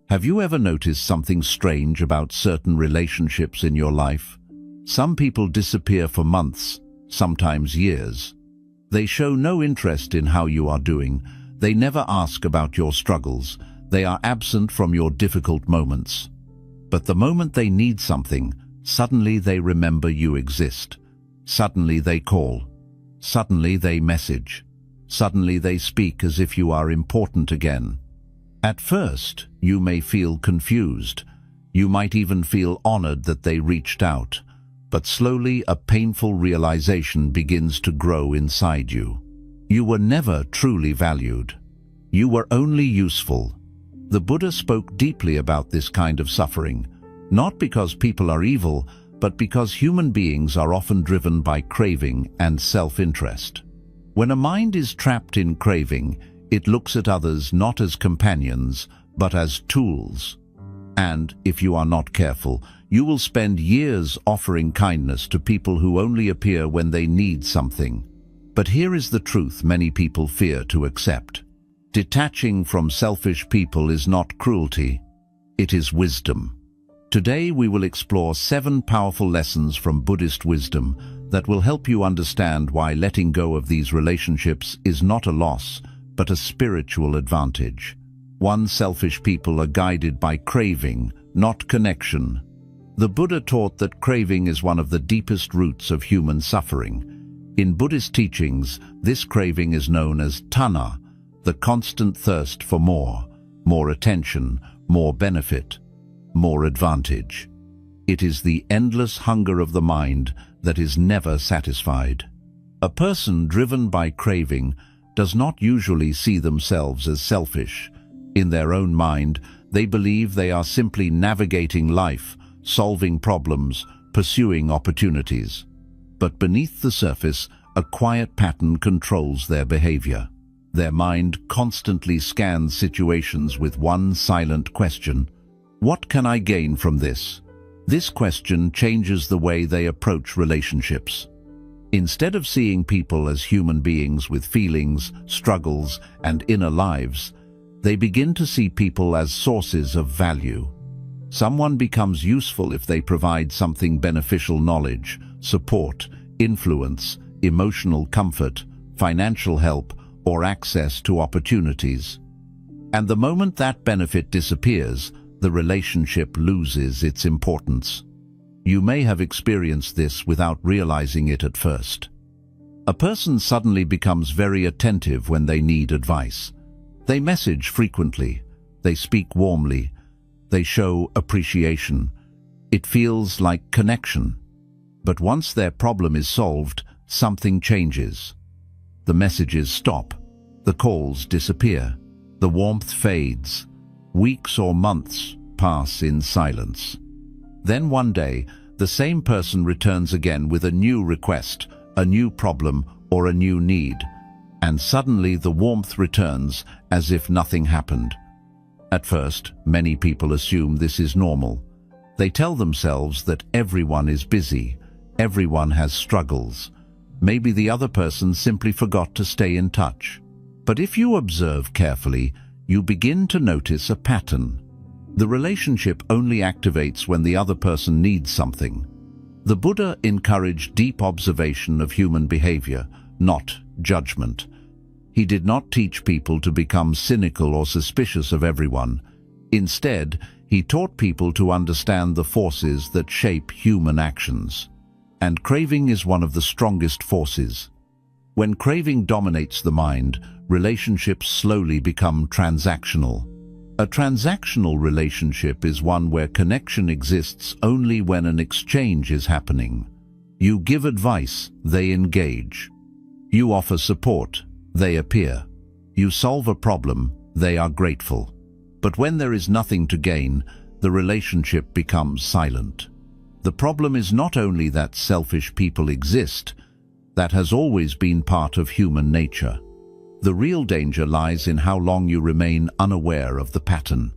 Have you ever noticed something strange about certain relationships in your life? Some people disappear for months, sometimes years. They show no interest in how you are doing. They never ask about your struggles. They are absent from your difficult moments. But the moment they need something, suddenly they remember you exist. Suddenly they call. Suddenly they message. Suddenly they speak as if you are important again. At first, you may feel confused. You might even feel honored that they reached out. But slowly a painful realization begins to grow inside you. You were never truly valued. You were only useful. The Buddha spoke deeply about this kind of suffering, not because people are evil, but because human beings are often driven by craving and self-interest. When a mind is trapped in craving, it looks at others not as companions, but as tools. And, if you are not careful, you will spend years offering kindness to people who only appear when they need something. But here is the truth many people fear to accept. Detaching from selfish people is not cruelty, it is wisdom. Today we will explore 7 powerful lessons from Buddhist wisdom that will help you understand why letting go of these relationships is not a loss, but a spiritual advantage. 1. Selfish people are guided by craving, not connection. The Buddha taught that craving is one of the deepest roots of human suffering. In Buddhist teachings, this craving is known as tanha, the constant thirst for more attention, more benefit, more advantage. It is the endless hunger of the mind that is never satisfied. A person driven by craving does not usually see themselves as selfish. In their own mind, they believe they are simply navigating life, solving problems, pursuing opportunities. But beneath the surface, a quiet pattern controls their behavior. Their mind constantly scans situations with one silent question: what can I gain from this? This question changes the way they approach relationships. Instead of seeing people as human beings with feelings, struggles, and inner lives, they begin to see people as sources of value. Someone becomes useful if they provide something beneficial: knowledge, support, influence, emotional comfort, financial help, or access to opportunities. And the moment that benefit disappears, the relationship loses its importance. You may have experienced this without realizing it at first. A person suddenly becomes very attentive when they need advice. They message frequently. They speak warmly. They show appreciation. It feels like connection. But once their problem is solved, something changes. The messages stop. The calls disappear. The warmth fades. Weeks or months pass in silence. Then one day, the same person returns again with a new request, a new problem, or a new need. And suddenly the warmth returns as if nothing happened. At first, many people assume this is normal. They tell themselves that everyone is busy, everyone has struggles. Maybe the other person simply forgot to stay in touch. But if you observe carefully, you begin to notice a pattern. The relationship only activates when the other person needs something. The Buddha encouraged deep observation of human behavior, not judgment. He did not teach people to become cynical or suspicious of everyone. Instead, he taught people to understand the forces that shape human actions. And craving is one of the strongest forces. When craving dominates the mind, relationships slowly become transactional. A transactional relationship is one where connection exists only when an exchange is happening. You give advice, they engage. You offer support, they appear. You solve a problem, they are grateful. But when there is nothing to gain, the relationship becomes silent. The problem is not only that selfish people exist. That has always been part of human nature. The real danger lies in how long you remain unaware of the pattern.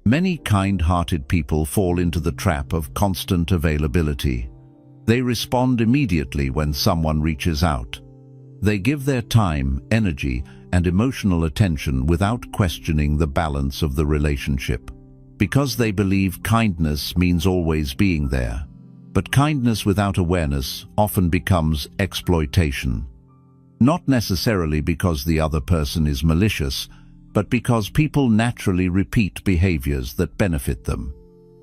Many kind-hearted people fall into the trap of constant availability. They respond immediately when someone reaches out. They give their time, energy, and emotional attention without questioning the balance of the relationship. because they believe kindness means always being there. But kindness without awareness often becomes exploitation. Not necessarily because the other person is malicious, but because people naturally repeat behaviors that benefit them.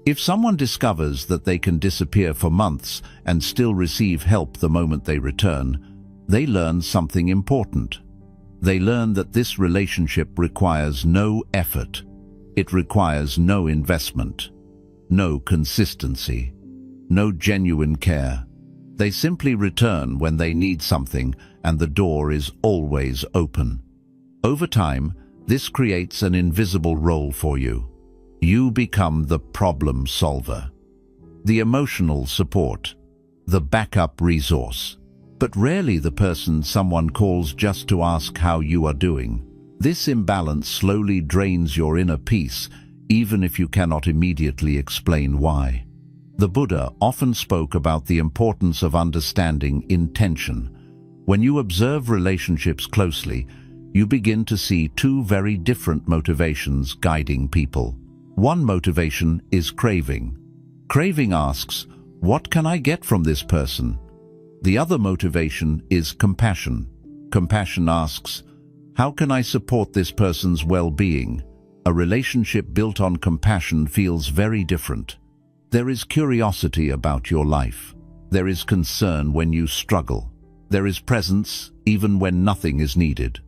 If someone discovers that they can disappear for months and still receive help the moment they return, they learn something important. They learn that this relationship requires no effort. It requires no investment, no consistency, no genuine care. They simply return when they need something, and the door is always open. Over time, this creates an invisible role for you. You become the problem solver, the emotional support, the backup resource, but rarely the person someone calls just to ask how you are doing. This imbalance slowly drains your inner peace, even if you cannot immediately explain why. The Buddha often spoke about the importance of understanding intention. When you observe relationships closely, you begin to see two very different motivations guiding people. One motivation is craving. Craving asks, "What can I get from this person?" The other motivation is compassion. Compassion asks, "How can I support this person's well-being?" A relationship built on compassion feels very different. There is curiosity about your life. There is concern when you struggle. There is presence even when nothing is needed.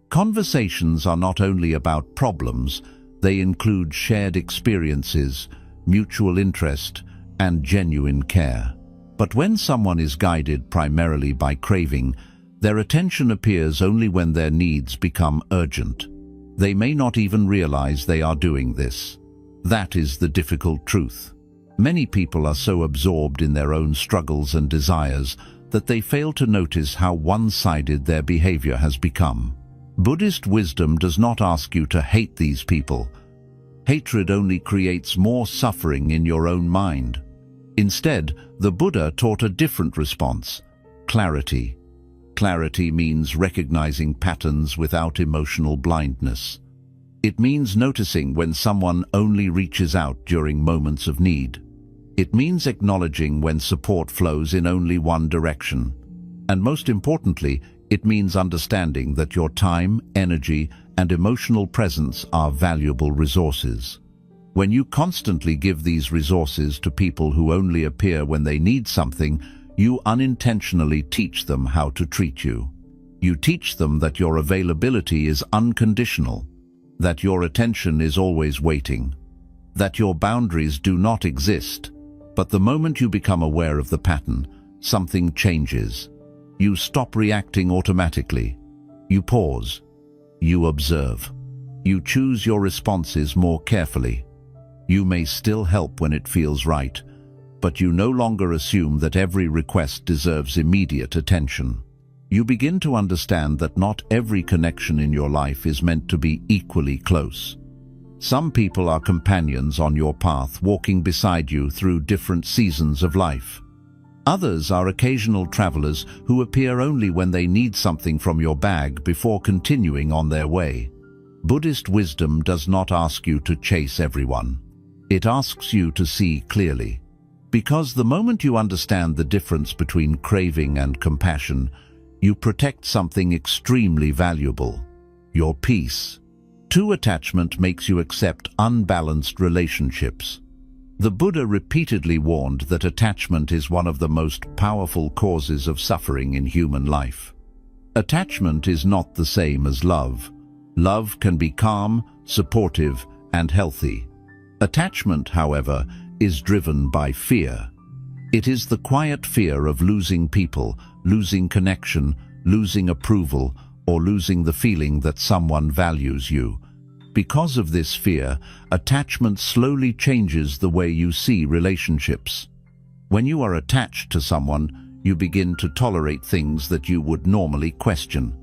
Conversations are not only about problems, they include shared experiences, mutual interest, and genuine care. But when someone is guided primarily by craving, their attention appears only when their needs become urgent. They may not even realize they are doing this. That is the difficult truth. Many people are so absorbed in their own struggles and desires that they fail to notice how one-sided their behavior has become. Buddhist wisdom does not ask you to hate these people. Hatred only creates more suffering in your own mind. Instead, the Buddha taught a different response: clarity. Clarity means recognizing patterns without emotional blindness. It means noticing when someone only reaches out during moments of need. It means acknowledging when support flows in only one direction. And most importantly, it means understanding that your time, energy, and emotional presence are valuable resources. When you constantly give these resources to people who only appear when they need something, you unintentionally teach them how to treat you. You teach them that your availability is unconditional, that your attention is always waiting, that your boundaries do not exist. But the moment you become aware of the pattern, something changes. You stop reacting automatically. You pause. You observe. You choose your responses more carefully. You may still help when it feels right, but you no longer assume that every request deserves immediate attention. You begin to understand that not every connection in your life is meant to be equally close. Some people are companions on your path, walking beside you through different seasons of life. Others are occasional travelers who appear only when they need something from your bag before continuing on their way. Buddhist wisdom does not ask you to chase everyone. It asks you to see clearly. Because the moment you understand the difference between craving and compassion, you protect something extremely valuable: your peace. True attachment makes you accept unbalanced relationships. The Buddha repeatedly warned that attachment is one of the most powerful causes of suffering in human life. Attachment is not the same as love. Love can be calm, supportive, and healthy. Attachment, however, is driven by fear. It is the quiet fear of losing people, losing connection, losing approval, or losing the feeling that someone values you. Because of this fear, attachment slowly changes the way you see relationships. When you are attached to someone, you begin to tolerate things that you would normally question.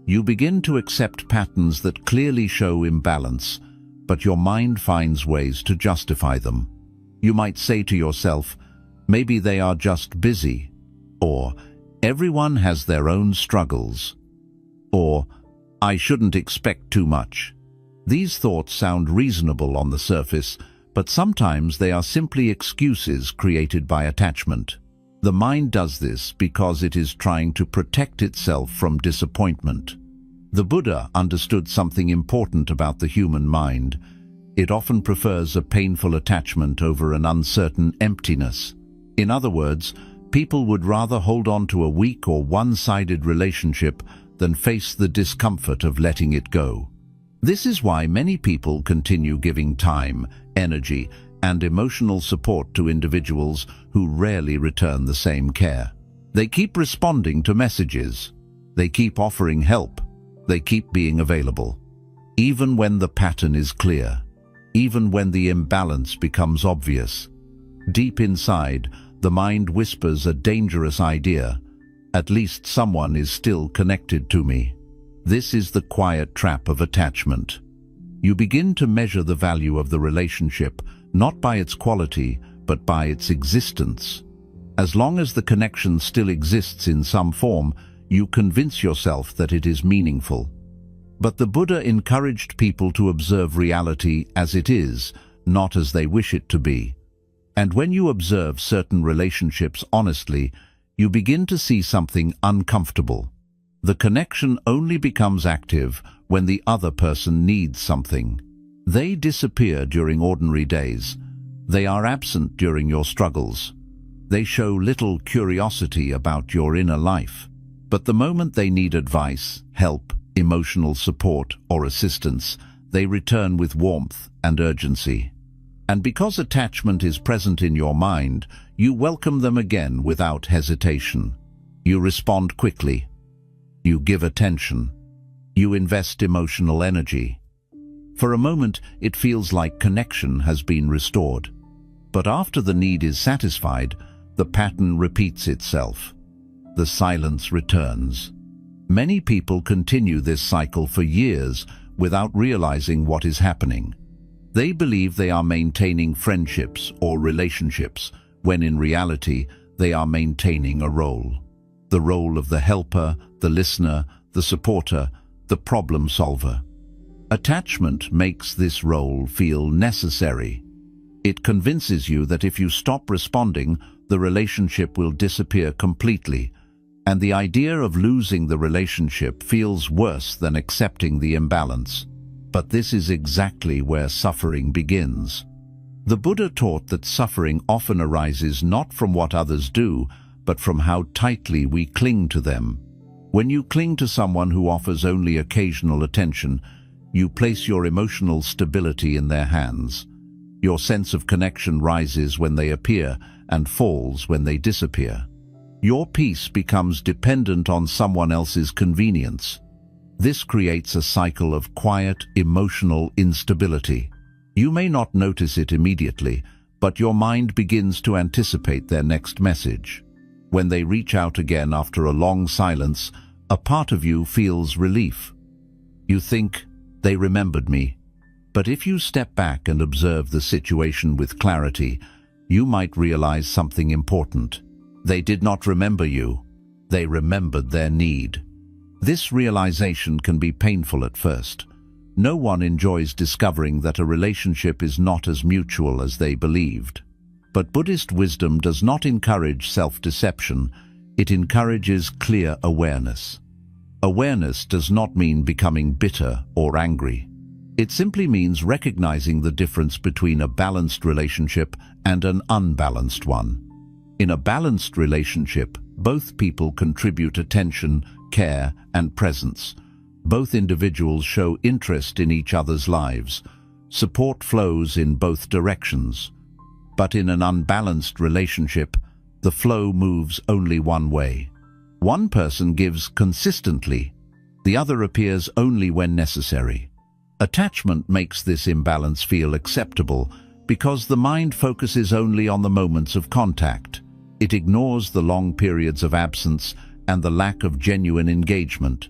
You begin to accept patterns that clearly show imbalance, but your mind finds ways to justify them. You might say to yourself, maybe they are just busy, or everyone has their own struggles, or I shouldn't expect too much. These thoughts sound reasonable on the surface, but sometimes they are simply excuses created by attachment. The mind does this because it is trying to protect itself from disappointment. The Buddha understood something important about the human mind. It often prefers a painful attachment over an uncertain emptiness. In other words, people would rather hold on to a weak or one-sided relationship than face the discomfort of letting it go. This is why many people continue giving time, energy, and emotional support to individuals who rarely return the same care. They keep responding to messages. They keep offering help. They keep being available. Even when the pattern is clear, even when the imbalance becomes obvious, deep inside, the mind whispers a dangerous idea. At least someone is still connected to me. This is the quiet trap of attachment. You begin to measure the value of the relationship not by its quality, but by its existence. As long as the connection still exists in some form, you convince yourself that it is meaningful. But the Buddha encouraged people to observe reality as it is, not as they wish it to be. And when you observe certain relationships honestly, you begin to see something uncomfortable. The connection only becomes active when the other person needs something. They disappear during ordinary days. They are absent during your struggles. They show little curiosity about your inner life. But the moment they need advice, help, emotional support, or assistance, they return with warmth and urgency. And because attachment is present in your mind, you welcome them again without hesitation. You respond quickly. You give attention. You invest emotional energy. For a moment, it feels like connection has been restored. But after the need is satisfied, the pattern repeats itself. The silence returns. Many people continue this cycle for years without realizing what is happening. They believe they are maintaining friendships or relationships, when in reality, they are maintaining a role. The role of the helper, the listener, the supporter, the problem solver. Attachment makes this role feel necessary. It convinces you that if you stop responding, the relationship will disappear completely, and the idea of losing the relationship feels worse than accepting the imbalance. But this is exactly where suffering begins. The Buddha taught that suffering often arises not from what others do, but from how tightly we cling to them. When you cling to someone who offers only occasional attention, you place your emotional stability in their hands. Your sense of connection rises when they appear and falls when they disappear. Your peace becomes dependent on someone else's convenience. This creates a cycle of quiet, emotional instability. You may not notice it immediately, but your mind begins to anticipate their next message. When they reach out again after a long silence, a part of you feels relief. You think, they remembered me. But if you step back and observe the situation with clarity, you might realize something important. They did not remember you. They remembered their need. This realization can be painful at first. No one enjoys discovering that a relationship is not as mutual as they believed. But Buddhist wisdom does not encourage self-deception. It encourages clear awareness. Awareness does not mean becoming bitter or angry. It simply means recognizing the difference between a balanced relationship and an unbalanced one. In a balanced relationship, both people contribute attention, care, and presence. Both individuals show interest in each other's lives. Support flows in both directions. But in an unbalanced relationship, the flow moves only one way. One person gives consistently. The other appears only when necessary. Attachment makes this imbalance feel acceptable because the mind focuses only on the moments of contact. It ignores the long periods of absence and the lack of genuine engagement.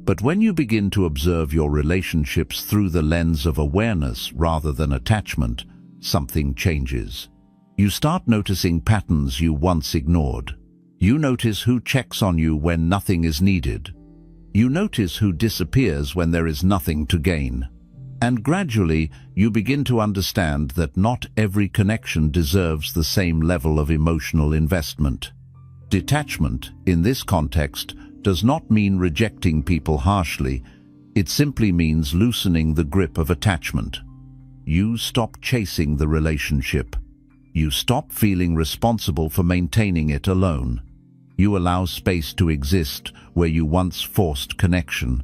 But when you begin to observe your relationships through the lens of awareness rather than attachment, something changes. You start noticing patterns you once ignored. You notice who checks on you when nothing is needed. You notice who disappears when there is nothing to gain. And gradually, you begin to understand that not every connection deserves the same level of emotional investment. Detachment, in this context, does not mean rejecting people harshly. It simply means loosening the grip of attachment. You stop chasing the relationship. You stop feeling responsible for maintaining it alone. You allow space to exist where you once forced connection.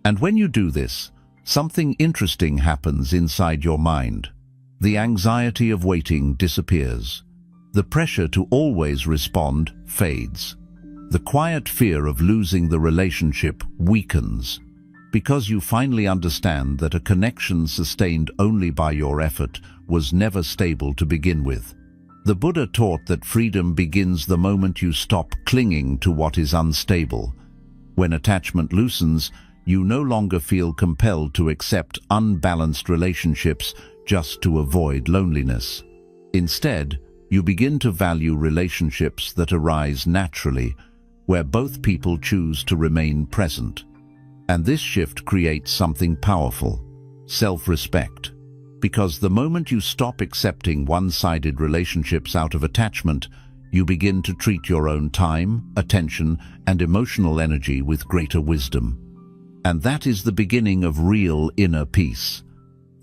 And when you do this, something interesting happens inside your mind. The anxiety of waiting disappears. The pressure to always respond fades. The quiet fear of losing the relationship weakens, because you finally understand that a connection sustained only by your effort was never stable to begin with. The Buddha taught that freedom begins the moment you stop clinging to what is unstable. When attachment loosens, you no longer feel compelled to accept unbalanced relationships just to avoid loneliness. Instead, you begin to value relationships that arise naturally, where both people choose to remain present. And this shift creates something powerful: self-respect. Because the moment you stop accepting one-sided relationships out of attachment, you begin to treat your own time, attention, and emotional energy with greater wisdom. And that is the beginning of real inner peace.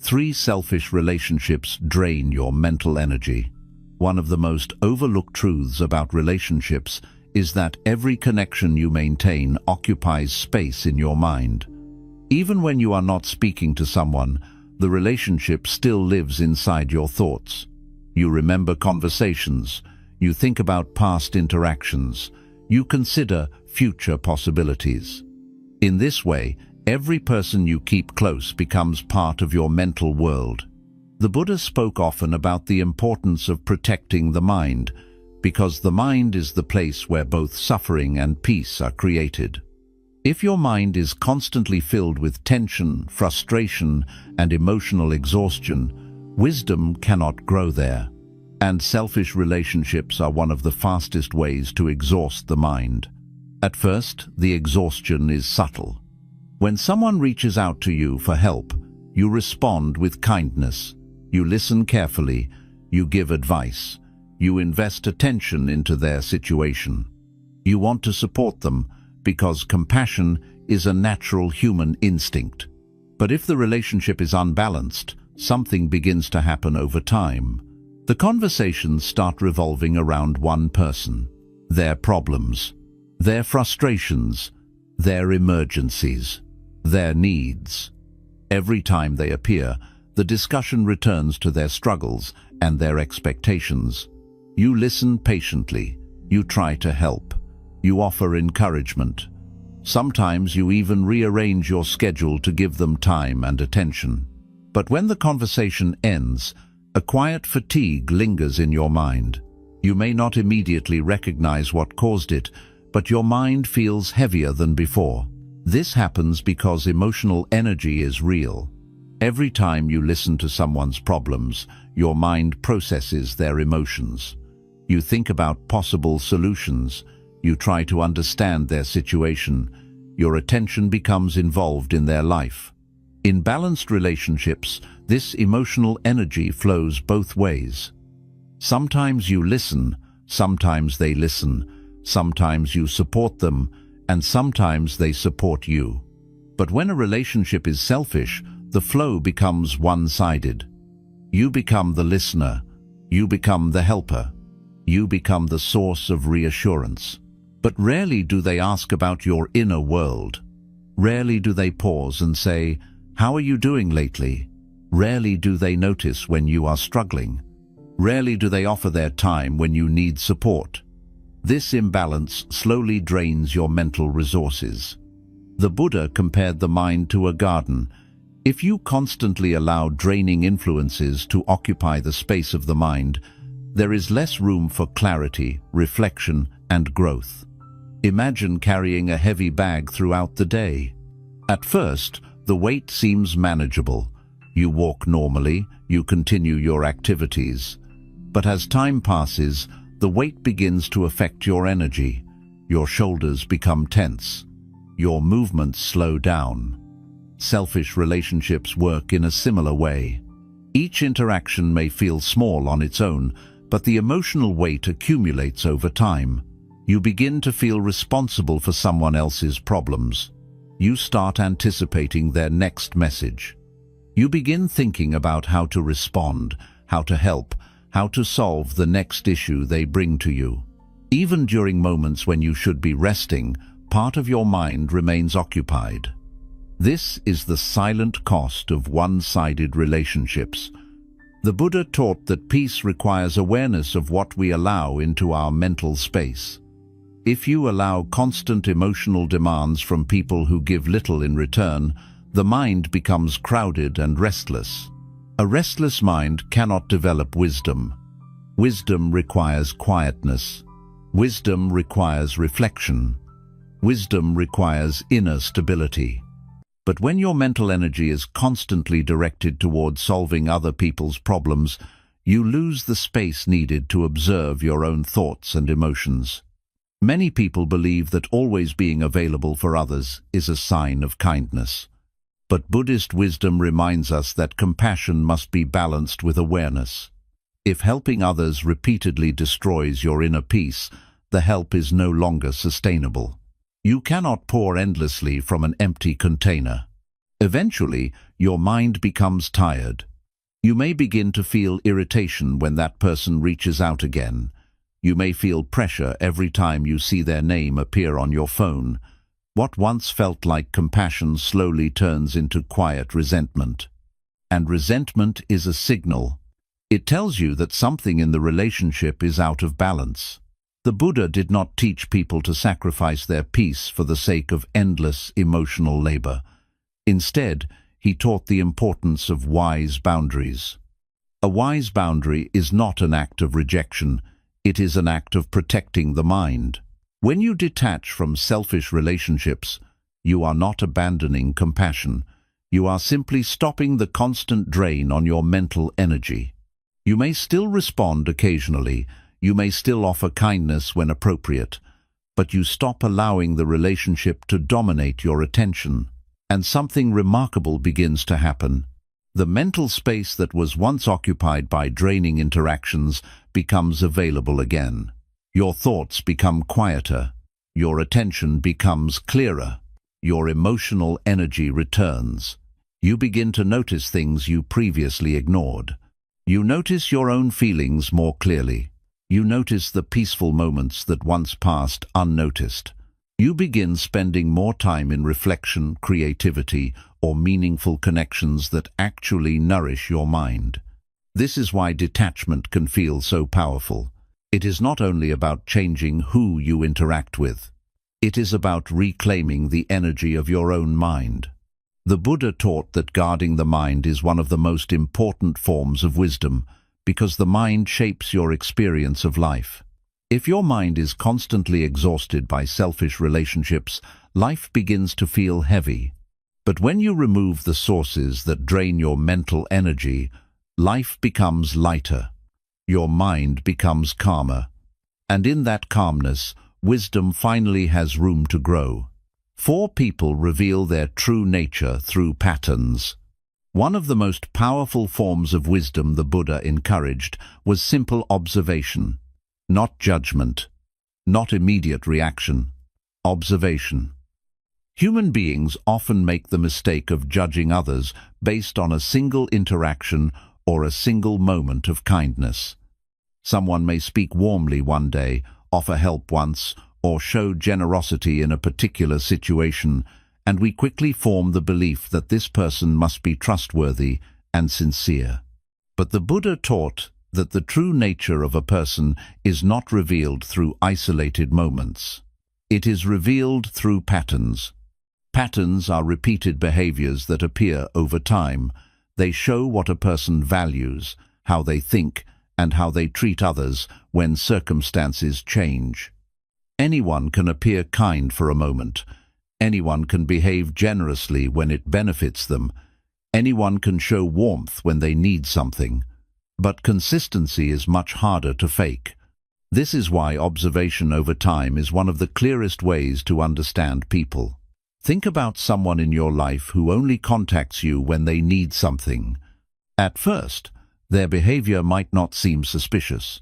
3 selfish relationships drain your mental energy. One of the most overlooked truths about relationships is that every connection you maintain occupies space in your mind. Even when you are not speaking to someone, the relationship still lives inside your thoughts. You remember conversations, you think about past interactions, you consider future possibilities. In this way, every person you keep close becomes part of your mental world. The Buddha spoke often about the importance of protecting the mind, because the mind is the place where both suffering and peace are created. If your mind is constantly filled with tension, frustration, and emotional exhaustion, wisdom cannot grow there. And selfish relationships are one of the fastest ways to exhaust the mind. At first, the exhaustion is subtle. When someone reaches out to you for help, you respond with kindness. You listen carefully. You give advice. You invest attention into their situation. You want to support them because compassion is a natural human instinct. But if the relationship is unbalanced, something begins to happen over time. The conversations start revolving around one person, their problems, their frustrations, their emergencies, their needs. Every time they appear, the discussion returns to their struggles and their expectations. You listen patiently. You try to help. You offer encouragement. Sometimes you even rearrange your schedule to give them time and attention. But when the conversation ends, a quiet fatigue lingers in your mind. You may not immediately recognize what caused it, but your mind feels heavier than before. This happens because emotional energy is real. Every time you listen to someone's problems, your mind processes their emotions. You think about possible solutions. You try to understand their situation. Your attention becomes involved in their life. In balanced relationships, this emotional energy flows both ways. Sometimes you listen, sometimes they listen, sometimes you support them, and sometimes they support you. But when a relationship is selfish, the flow becomes one-sided. You become the listener. You become the helper. You become the source of reassurance. But rarely do they ask about your inner world. Rarely do they pause and say, "How are you doing lately?" Rarely do they notice when you are struggling. Rarely do they offer their time when you need support. This imbalance slowly drains your mental resources. The Buddha compared the mind to a garden. If you constantly allow draining influences to occupy the space of the mind, there is less room for clarity, reflection, and growth. Imagine carrying a heavy bag throughout the day. At first, the weight seems manageable. You walk normally, you continue your activities. But as time passes, the weight begins to affect your energy. Your shoulders become tense. Your movements slow down. Selfish relationships work in a similar way. Each interaction may feel small on its own, but the emotional weight accumulates over time. You begin to feel responsible for someone else's problems. You start anticipating their next message. You begin thinking about how to respond, how to help, how to solve the next issue they bring to you. Even during moments when you should be resting, part of your mind remains occupied. This is the silent cost of one-sided relationships. The Buddha taught that peace requires awareness of what we allow into our mental space. If you allow constant emotional demands from people who give little in return, the mind becomes crowded and restless. A restless mind cannot develop wisdom. Wisdom requires quietness. Wisdom requires reflection. Wisdom requires inner stability. But when your mental energy is constantly directed towards solving other people's problems, you lose the space needed to observe your own thoughts and emotions. Many people believe that always being available for others is a sign of kindness. But Buddhist wisdom reminds us that compassion must be balanced with awareness. If helping others repeatedly destroys your inner peace, the help is no longer sustainable. You cannot pour endlessly from an empty container. Eventually, your mind becomes tired. You may begin to feel irritation when that person reaches out again. You may feel pressure every time you see their name appear on your phone. What once felt like compassion slowly turns into quiet resentment. And resentment is a signal. It tells you that something in the relationship is out of balance. The Buddha did not teach people to sacrifice their peace for the sake of endless emotional labor. Instead, he taught the importance of wise boundaries. A wise boundary is not an act of rejection, it is an act of protecting the mind. When you detach from selfish relationships, you are not abandoning compassion. You are simply stopping the constant drain on your mental energy. You may still respond occasionally, you may still offer kindness when appropriate, but you stop allowing the relationship to dominate your attention. And something remarkable begins to happen. The mental space that was once occupied by draining interactions becomes available again. Your thoughts become quieter. Your attention becomes clearer. Your emotional energy returns. You begin to notice things you previously ignored. You notice your own feelings more clearly. You notice the peaceful moments that once passed unnoticed. You begin spending more time in reflection, creativity, or meaningful connections that actually nourish your mind. This is why detachment can feel so powerful. It is not only about changing who you interact with. It is about reclaiming the energy of your own mind. The Buddha taught that guarding the mind is one of the most important forms of wisdom, because the mind shapes your experience of life. If your mind is constantly exhausted by selfish relationships, life begins to feel heavy. But when you remove the sources that drain your mental energy, life becomes lighter. Your mind becomes calmer. And in that calmness, wisdom finally has room to grow. 4 people reveal their true nature through patterns. One of the most powerful forms of wisdom the Buddha encouraged was simple observation. Not judgment, not immediate reaction. Observation. Human beings often make the mistake of judging others based on a single interaction or a single moment of kindness. Someone may speak warmly one day, offer help once, or show generosity in a particular situation, and we quickly form the belief that this person must be trustworthy and sincere. But the Buddha taught that the true nature of a person is not revealed through isolated moments. It is revealed through patterns. Patterns are repeated behaviors that appear over time. They show what a person values, how they think, and how they treat others when circumstances change. Anyone can appear kind for a moment. Anyone can behave generously when it benefits them. Anyone can show warmth when they need something. But consistency is much harder to fake. This is why observation over time is one of the clearest ways to understand people. Think about someone in your life who only contacts you when they need something. At first, their behavior might not seem suspicious.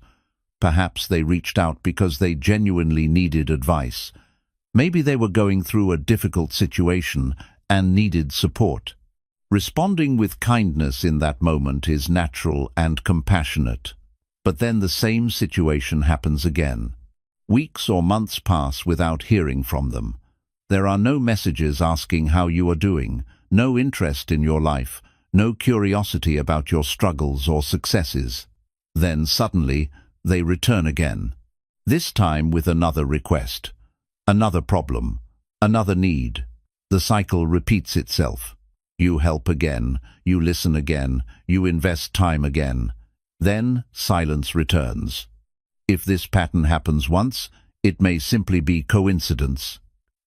Perhaps they reached out because they genuinely needed advice. Maybe they were going through a difficult situation and needed support. Responding with kindness in that moment is natural and compassionate. But then the same situation happens again. Weeks or months pass without hearing from them. There are no messages asking how you are doing, no interest in your life, no curiosity about your struggles or successes. Then suddenly, they return again. This time with another request, another problem, another need. The cycle repeats itself. You help again, you listen again, you invest time again. Then silence returns. If this pattern happens once, it may simply be coincidence.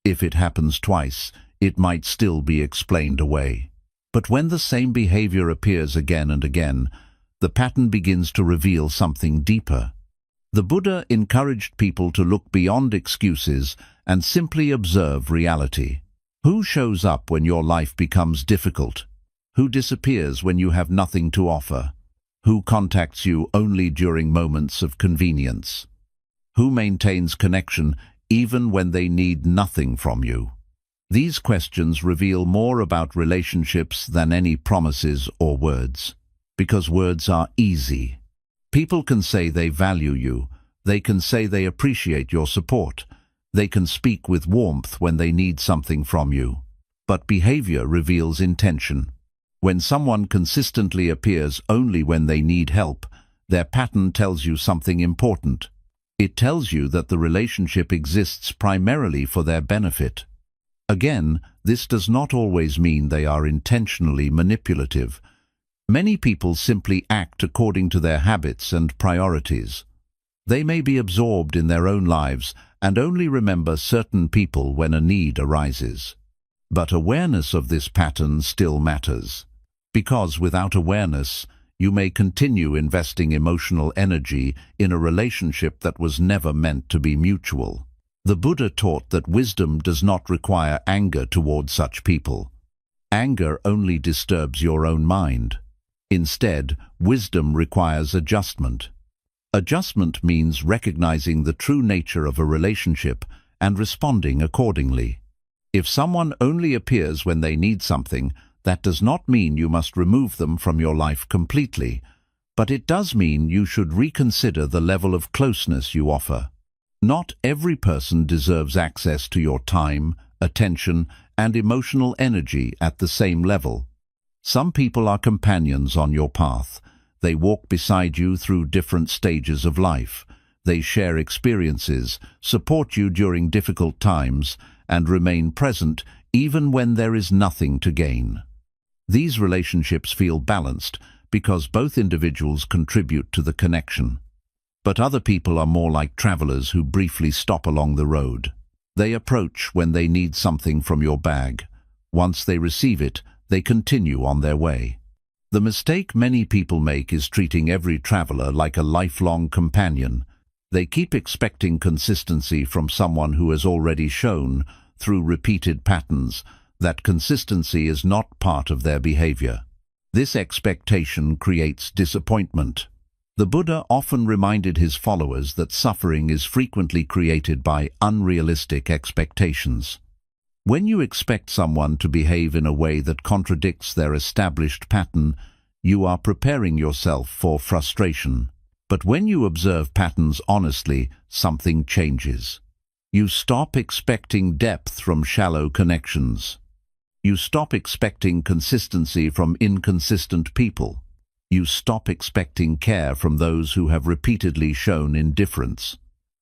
If it happens twice, it might still be explained away. But when the same behavior appears again and again, the pattern begins to reveal something deeper. The Buddha encouraged people to look beyond excuses and simply observe reality. Who shows up when your life becomes difficult? Who disappears when you have nothing to offer? Who contacts you only during moments of convenience? Who maintains connection even when they need nothing from you? These questions reveal more about relationships than any promises or words, because words are easy. People can say they value you, they can say they appreciate your support, they can speak with warmth when they need something from you. But behavior reveals intention. When someone consistently appears only when they need help, their pattern tells you something important. It tells you that the relationship exists primarily for their benefit. Again, this does not always mean they are intentionally manipulative. Many people simply act according to their habits and priorities. They may be absorbed in their own lives and only remember certain people when a need arises. But awareness of this pattern still matters. Because without awareness, you may continue investing emotional energy in a relationship that was never meant to be mutual. The Buddha taught that wisdom does not require anger toward such people. Anger only disturbs your own mind. Instead, wisdom requires adjustment. Adjustment means recognizing the true nature of a relationship and responding accordingly. If someone only appears when they need something, that does not mean you must remove them from your life completely, but it does mean you should reconsider the level of closeness you offer. Not every person deserves access to your time, attention, and emotional energy at the same level. Some people are companions on your path. They walk beside you through different stages of life. They share experiences, support you during difficult times, and remain present even when there is nothing to gain. These relationships feel balanced because both individuals contribute to the connection. But other people are more like travelers who briefly stop along the road. They approach when they need something from your bag. Once they receive it, they continue on their way. The mistake many people make is treating every traveler like a lifelong companion. They keep expecting consistency from someone who has already shown, through repeated patterns, that consistency is not part of their behavior. This expectation creates disappointment. The Buddha often reminded his followers that suffering is frequently created by unrealistic expectations. When you expect someone to behave in a way that contradicts their established pattern, you are preparing yourself for frustration. But when you observe patterns honestly, something changes. You stop expecting depth from shallow connections. You stop expecting consistency from inconsistent people. You stop expecting care from those who have repeatedly shown indifference.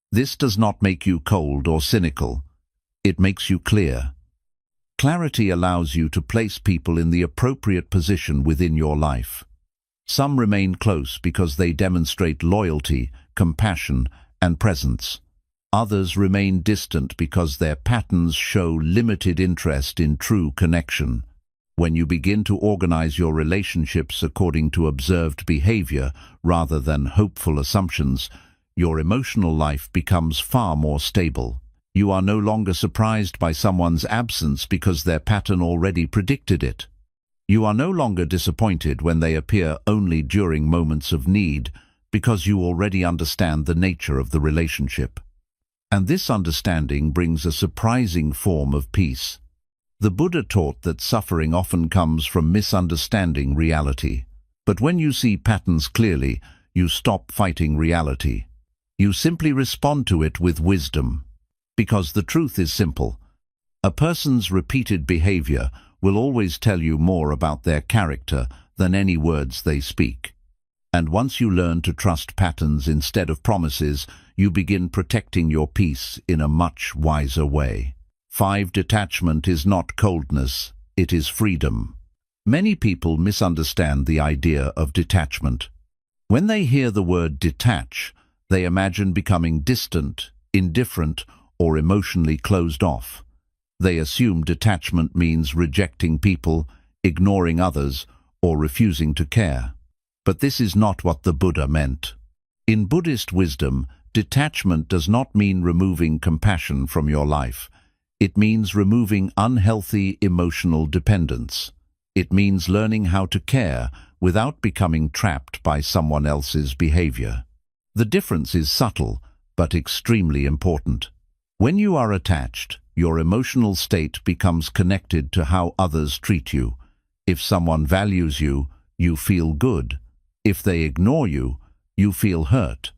This does not make you cold or cynical. It makes you clear. Clarity allows you to place people in the appropriate position within your life. Some remain close because they demonstrate loyalty, compassion, and presence. Others remain distant because their patterns show limited interest in true connection. When you begin to organize your relationships according to observed behavior rather than hopeful assumptions, your emotional life becomes far more stable. You are no longer surprised by someone's absence because their pattern already predicted it. You are no longer disappointed when they appear only during moments of need because you already understand the nature of the relationship. And this understanding brings a surprising form of peace. The Buddha taught that suffering often comes from misunderstanding reality. But when you see patterns clearly, you stop fighting reality. You simply respond to it with wisdom. Because the truth is simple. A person's repeated behavior will always tell you more about their character than any words they speak. And once you learn to trust patterns instead of promises, you begin protecting your peace in a much wiser way. 5. Detachment is not coldness, it is freedom. Many people misunderstand the idea of detachment. When they hear the word detach, they imagine becoming distant, indifferent, or emotionally closed off. They assume detachment means rejecting people, ignoring others, or refusing to care. But this is not what the Buddha meant. In Buddhist wisdom, detachment does not mean removing compassion from your life. It means removing unhealthy emotional dependence. It means learning how to care without becoming trapped by someone else's behavior. The difference is subtle, but extremely important. When you are attached, your emotional state becomes connected to how others treat you. If someone values you, you feel good. If they ignore you, you feel hurt.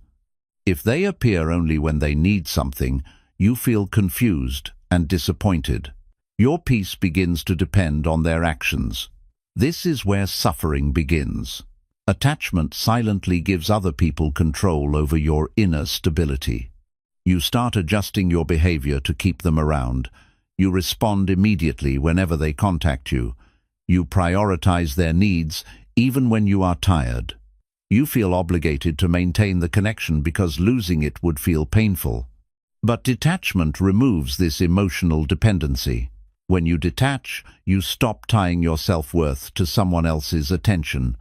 If they appear only when they need something, you feel confused and disappointed. Your peace begins to depend on their actions. This is where suffering begins. Attachment silently gives other people control over your inner stability. You start adjusting your behavior to keep them around. You respond immediately whenever they contact you. You prioritize their needs even when you are tired. You feel obligated to maintain the connection because losing it would feel painful. But detachment removes this emotional dependency. When you detach, you stop tying your self-worth to someone else's attention.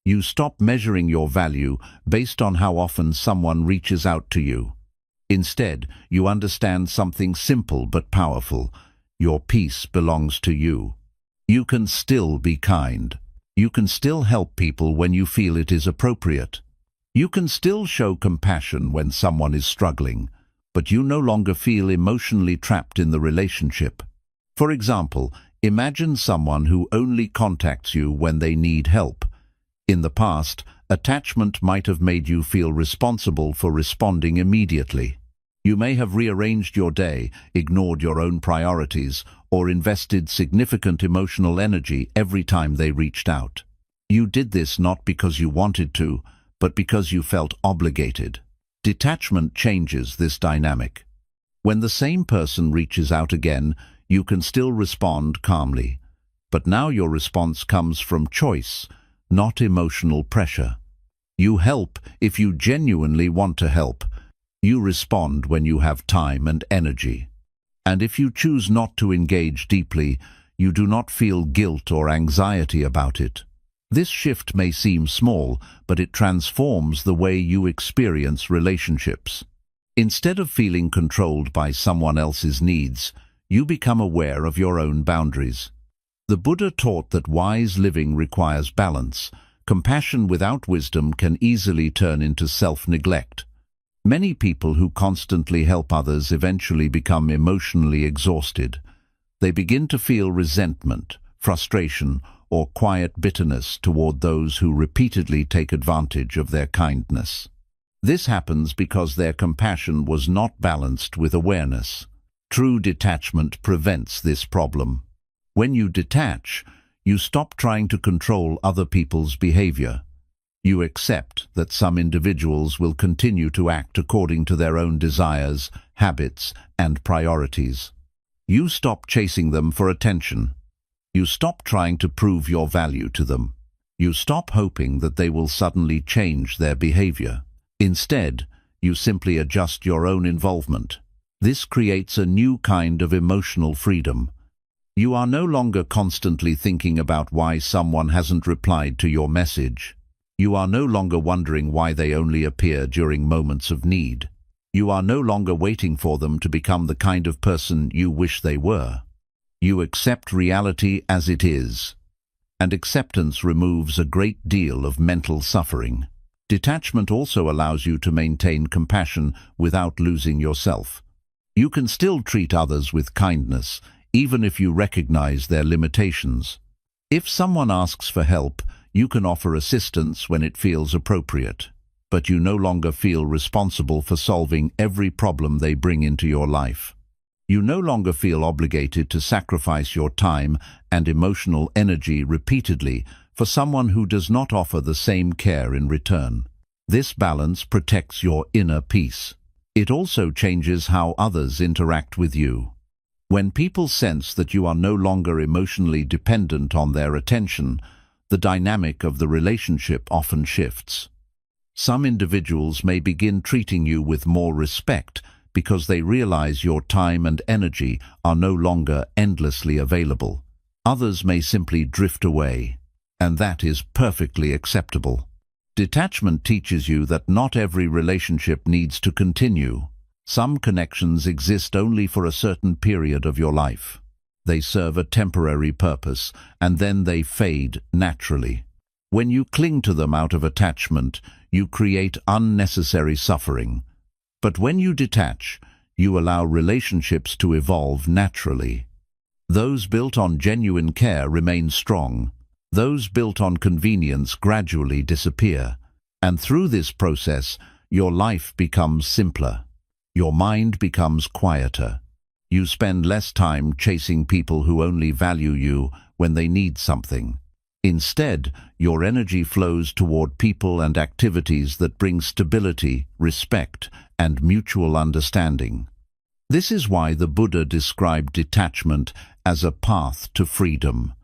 You stop measuring your value based on how often someone reaches out to you. Instead, you understand something simple but powerful. Your peace belongs to you. You can still be kind. You can still help people when you feel it is appropriate. You can still show compassion when someone is struggling, but you no longer feel emotionally trapped in the relationship. For example, imagine someone who only contacts you when they need help. In the past, attachment might have made you feel responsible for responding immediately. You may have rearranged your day, ignored your own priorities, or invested significant emotional energy every time they reached out. You did this not because you wanted to, but because you felt obligated. Detachment changes this dynamic. When the same person reaches out again, you can still respond calmly. But now your response comes from choice, not emotional pressure. You help if you genuinely want to help. You respond when you have time and energy. And if you choose not to engage deeply, you do not feel guilt or anxiety about it. This shift may seem small, but it transforms the way you experience relationships. Instead of feeling controlled by someone else's needs, you become aware of your own boundaries. The Buddha taught that wise living requires balance. Compassion without wisdom can easily turn into self-neglect. Many people who constantly help others eventually become emotionally exhausted. They begin to feel resentment, frustration, or quiet bitterness toward those who repeatedly take advantage of their kindness. This happens because their compassion was not balanced with awareness. True detachment prevents this problem. When you detach, you stop trying to control other people's behavior. You accept that some individuals will continue to act according to their own desires, habits, and priorities. You stop chasing them for attention. You stop trying to prove your value to them. You stop hoping that they will suddenly change their behavior. Instead, you simply adjust your own involvement. This creates a new kind of emotional freedom. You are no longer constantly thinking about why someone hasn't replied to your message. You are no longer wondering why they only appear during moments of need. You are no longer waiting for them to become the kind of person you wish they were. You accept reality as it is, and acceptance removes a great deal of mental suffering. Detachment also allows you to maintain compassion without losing yourself. You can still treat others with kindness, even if you recognize their limitations. If someone asks for help, you can offer assistance when it feels appropriate, but you no longer feel responsible for solving every problem they bring into your life. You no longer feel obligated to sacrifice your time and emotional energy repeatedly for someone who does not offer the same care in return. This balance protects your inner peace. It also changes how others interact with you. When people sense that you are no longer emotionally dependent on their attention, the dynamic of the relationship often shifts. Some individuals may begin treating you with more respect because they realize your time and energy are no longer endlessly available. Others may simply drift away, and that is perfectly acceptable. Detachment teaches you that not every relationship needs to continue. Some connections exist only for a certain period of your life. They serve a temporary purpose, and then they fade naturally. When you cling to them out of attachment, you create unnecessary suffering. But when you detach, you allow relationships to evolve naturally. Those built on genuine care remain strong. Those built on convenience gradually disappear. And through this process, your life becomes simpler. Your mind becomes quieter. You spend less time chasing people who only value you when they need something. Instead, your energy flows toward people and activities that bring stability, respect, and mutual understanding. This is why the Buddha described detachment as a path to freedom.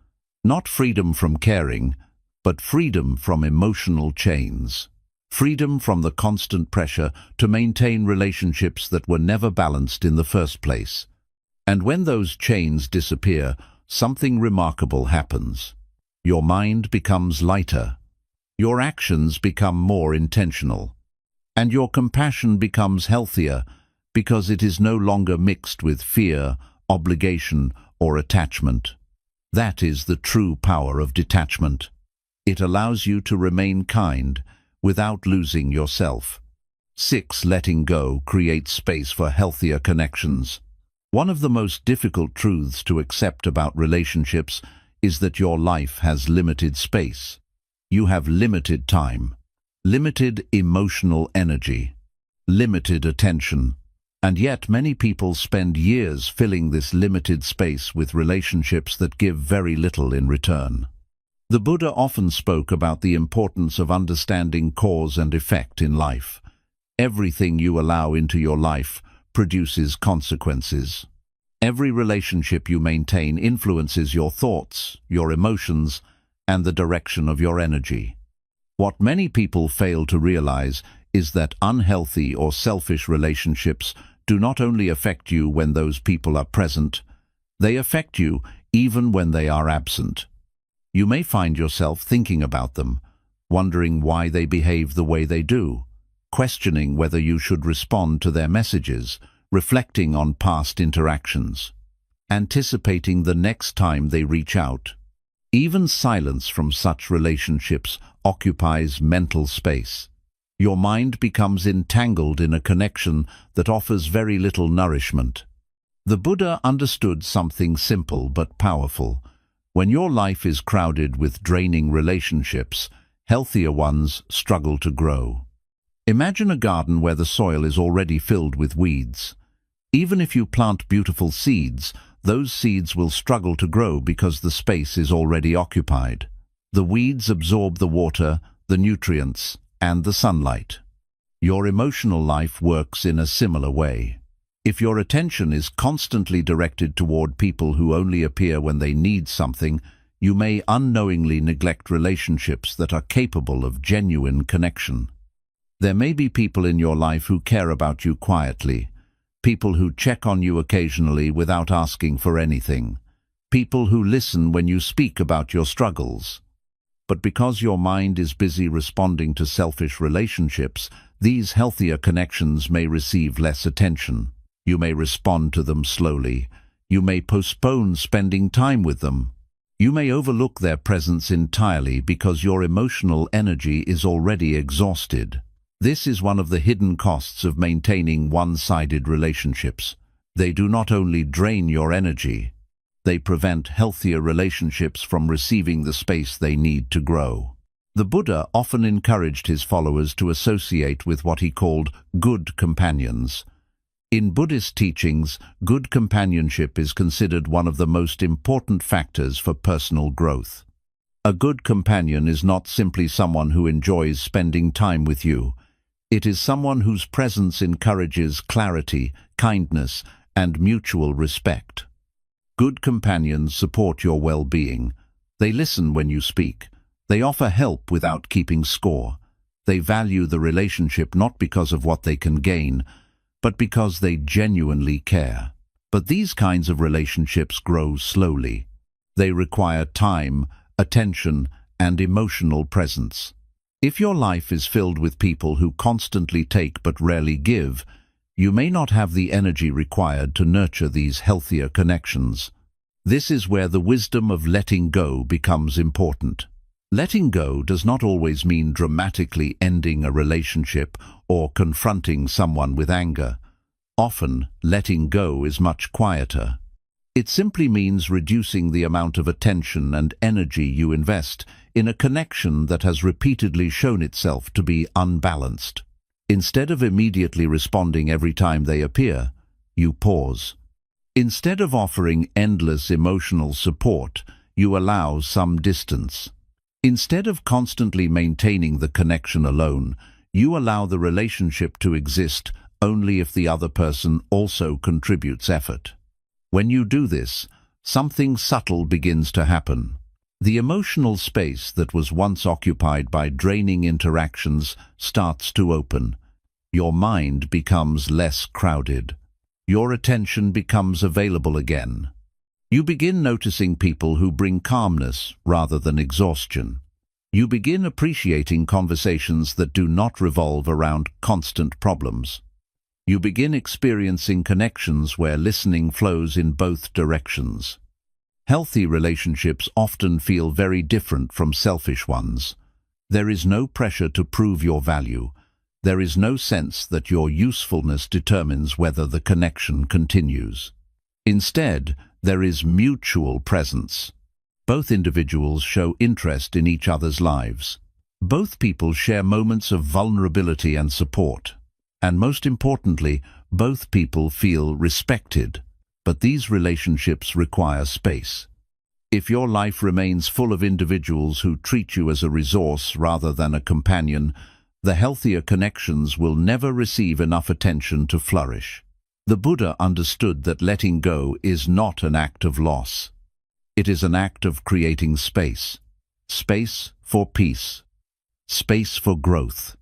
Not freedom from caring, but freedom from emotional chains. Freedom from the constant pressure to maintain relationships that were never balanced in the first place. And when those chains disappear, something remarkable happens. Your mind becomes lighter. Your actions become more intentional. And your compassion becomes healthier because it is no longer mixed with fear, obligation, or attachment. That is the true power of detachment. It allows you to remain kind without losing yourself. 6. Letting go creates space for healthier connections. One of the most difficult truths to accept about relationships is that your life has limited space. You have limited time, limited emotional energy, limited attention. And yet many people spend years filling this limited space with relationships that give very little in return. The Buddha often spoke about the importance of understanding cause and effect in life. Everything you allow into your life produces consequences. Every relationship you maintain influences your thoughts, your emotions, and the direction of your energy. What many people fail to realize is that unhealthy or selfish relationships do not only affect you when those people are present, they affect you even when they are absent. You may find yourself thinking about them, wondering why they behave the way they do, questioning whether you should respond to their messages, reflecting on past interactions, anticipating the next time they reach out. Even silence from such relationships occupies mental space. Your mind becomes entangled in a connection that offers very little nourishment. The Buddha understood something simple but powerful. When your life is crowded with draining relationships, healthier ones struggle to grow. Imagine a garden where the soil is already filled with weeds. Even if you plant beautiful seeds, those seeds will struggle to grow because the space is already occupied. The weeds absorb the water, the nutrients, and the sunlight. Your emotional life works in a similar way. If your attention is constantly directed toward people who only appear when they need something, you may unknowingly neglect relationships that are capable of genuine connection. There may be people in your life who care about you quietly, people who check on you occasionally without asking for anything, people who listen when you speak about your struggles. But because your mind is busy responding to selfish relationships, these healthier connections may receive less attention. You may respond to them slowly. You may postpone spending time with them. You may overlook their presence entirely because your emotional energy is already exhausted. This is one of the hidden costs of maintaining one-sided relationships. They do not only drain your energy, they prevent healthier relationships from receiving the space they need to grow. The Buddha often encouraged his followers to associate with what he called good companions. In Buddhist teachings, good companionship is considered one of the most important factors for personal growth. A good companion is not simply someone who enjoys spending time with you. It is someone whose presence encourages clarity, kindness, and mutual respect. Good companions support your well-being. They listen when you speak. They offer help without keeping score. They value the relationship not because of what they can gain, but because they genuinely care. But these kinds of relationships grow slowly. They require time, attention, and emotional presence. If your life is filled with people who constantly take but rarely give, you may not have the energy required to nurture these healthier connections. This is where the wisdom of letting go becomes important. Letting go does not always mean dramatically ending a relationship or confronting someone with anger. Often, letting go is much quieter. It simply means reducing the amount of attention and energy you invest in a connection that has repeatedly shown itself to be unbalanced. Instead of immediately responding every time they appear, you pause. Instead of offering endless emotional support, you allow some distance. Instead of constantly maintaining the connection alone, you allow the relationship to exist only if the other person also contributes effort. When you do this, something subtle begins to happen. The emotional space that was once occupied by draining interactions starts to open. Your mind becomes less crowded. Your attention becomes available again. You begin noticing people who bring calmness rather than exhaustion. You begin appreciating conversations that do not revolve around constant problems. You begin experiencing connections where listening flows in both directions. Healthy relationships often feel very different from selfish ones. There is no pressure to prove your value. There is no sense that your usefulness determines whether the connection continues. Instead, there is mutual presence. Both individuals show interest in each other's lives. Both people share moments of vulnerability and support. And most importantly, both people feel respected. But these relationships require space. If your life remains full of individuals who treat you as a resource rather than a companion, the healthier connections will never receive enough attention to flourish. The Buddha understood that letting go is not an act of loss. It is an act of creating space. Space for peace. Space for growth.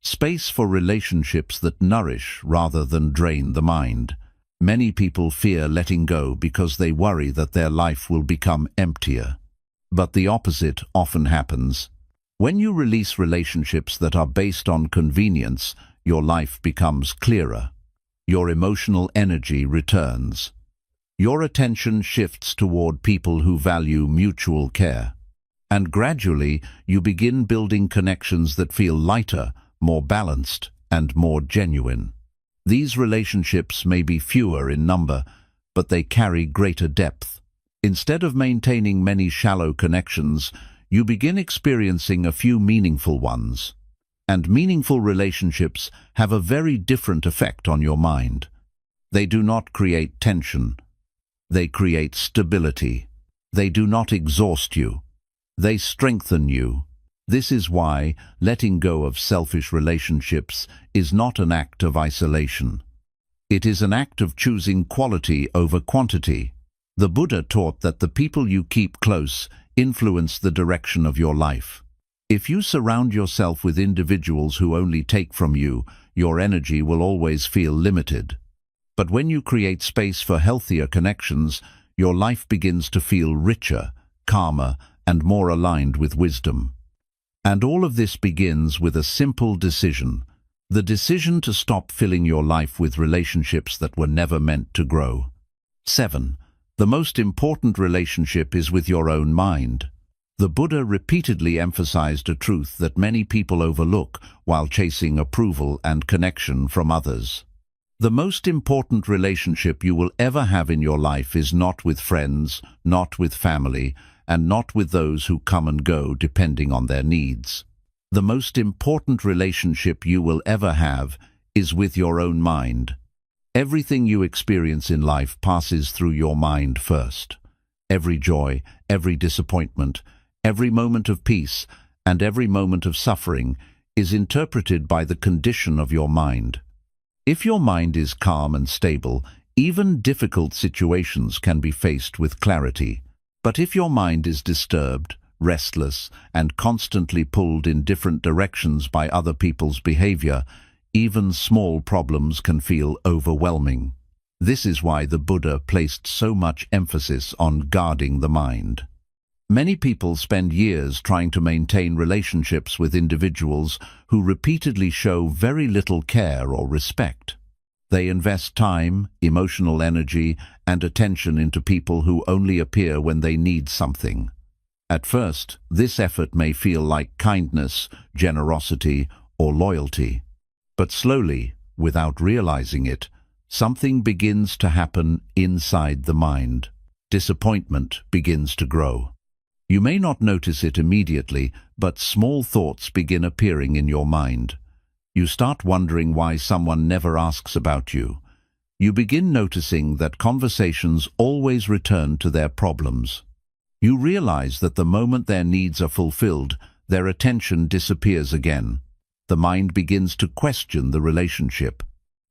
Space for relationships that nourish rather than drain the mind. Many people fear letting go because they worry that their life will become emptier. But the opposite often happens. When you release relationships that are based on convenience, your life becomes clearer. Your emotional energy returns. Your attention shifts toward people who value mutual care. And gradually, you begin building connections that feel lighter, more balanced, and more genuine. These relationships may be fewer in number, but they carry greater depth. Instead of maintaining many shallow connections, you begin experiencing a few meaningful ones. And meaningful relationships have a very different effect on your mind. They do not create tension. They create stability. They do not exhaust you. They strengthen you. This is why letting go of selfish relationships is not an act of isolation. It is an act of choosing quality over quantity. The Buddha taught that the people you keep close influence the direction of your life. If you surround yourself with individuals who only take from you, your energy will always feel limited. But when you create space for healthier connections, your life begins to feel richer, calmer, and more aligned with wisdom. And all of this begins with a simple decision: The decision to stop filling your life with relationships that were never meant to grow. 7. The most important relationship is with your own mind. The Buddha repeatedly emphasized a truth that many people overlook while chasing approval and connection from others. The most important relationship you will ever have in your life is not with friends, not with family, and not with those who come and go depending on their needs. The most important relationship you will ever have is with your own mind. Everything you experience in life passes through your mind first. Every joy, every disappointment, every moment of peace, and every moment of suffering is interpreted by the condition of your mind. If your mind is calm and stable, even difficult situations can be faced with clarity. But if your mind is disturbed, restless, and constantly pulled in different directions by other people's behavior, even small problems can feel overwhelming. This is why the Buddha placed so much emphasis on guarding the mind. Many people spend years trying to maintain relationships with individuals who repeatedly show very little care or respect. They invest time, emotional energy, and attention into people who only appear when they need something. At first, this effort may feel like kindness, generosity, or loyalty. But slowly, without realizing it, something begins to happen inside the mind. Disappointment begins to grow. You may not notice it immediately, but small thoughts begin appearing in your mind. You start wondering why someone never asks about you. You begin noticing that conversations always return to their problems. You realize that the moment their needs are fulfilled, their attention disappears again. The mind begins to question the relationship.